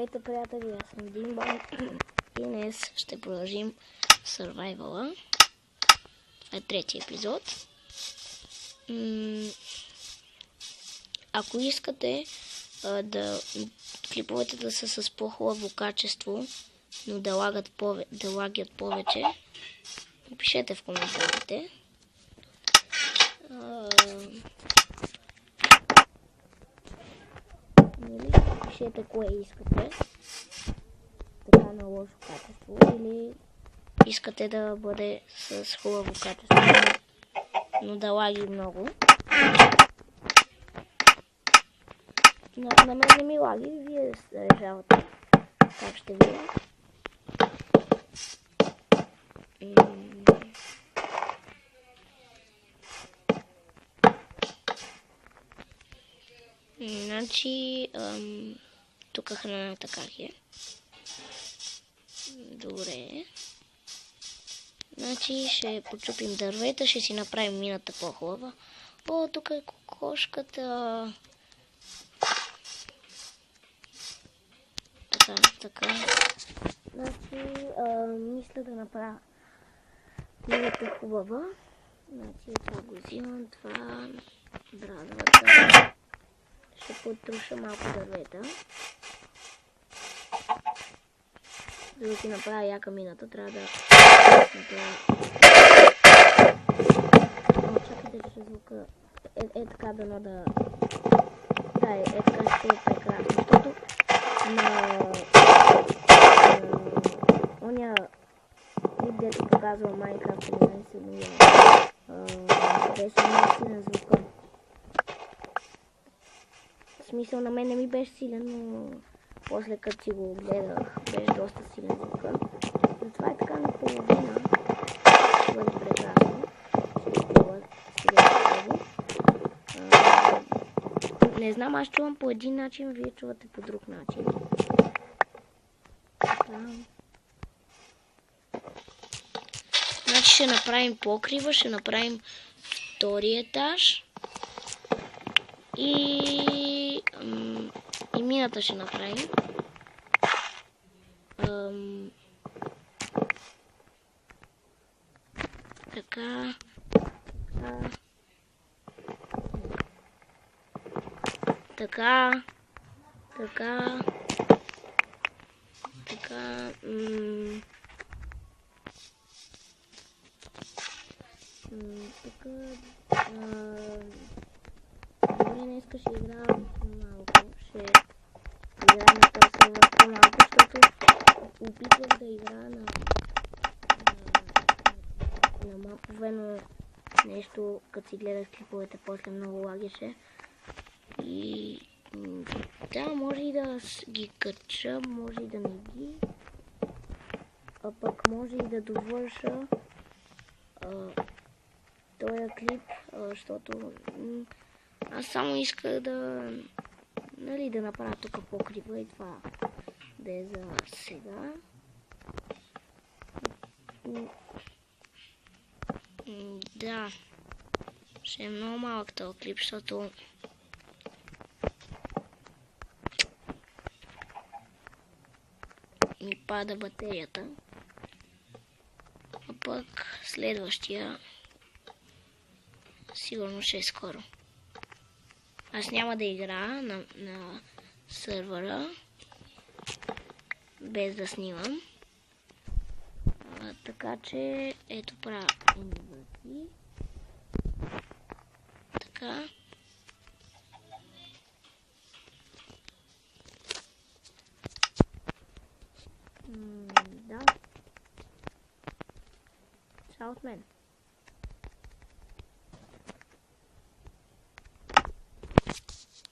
Здравейте, приятели, аз съм Димбан и днес ще продължим Survival-а. Това е третия епизод. Ако искате да клиповете да са с по-хубаво качество, но да лагят повече, пишете в коментарите. Пишете кое искате, така на лошо качество, или искате да бъде с хубаво качество, но да лаги много. На мен не ми лаги, вие решавате как ще ви. Значи, тук храната как е. Добре. Значи ще почупим дървета, ще си направим мината по-хубава. О, тук е кокошката. Така. Значи, мисля да направя мината хубава. Значи, това го взимам, това брадвата. Ще потруша малко дървета. За да си направя яка мината, трябва да... Чакайте, че звука е така дано да... Да, е така ще е прекрасно, защото на... оня вид, дето показва Майнкрафт, не се обновява. Беше много силен звука. В смисъл, на мен не ми беше силен, но после като си го гледах, беше доста силен звука. Затова е така наполовина. Ще бъде прекрасно. Не знам, аз чувам по един начин, вие чувате по друг начин. Значи ще направим покрива, ще направим втори етаж. И мината ще направим. Така. Днеска ще играем малко, ще играем на този сервер по-малко, защото опитвах да играя на малко нещо, като си гледах клиповете, после много лагеше. И да, може и да ги кача, може и да не ги, а пък може и да довърша този клип, защото аз само исках да направя тук покрива и това да е за сега. Да, ще е много малък този клип, защото ми пада батерията. А пък следващия сигурно ще е скоро. Аз няма да играя на сървъра без да снимам. Така че ето правя инвърти. Така. Да. Чао от мен.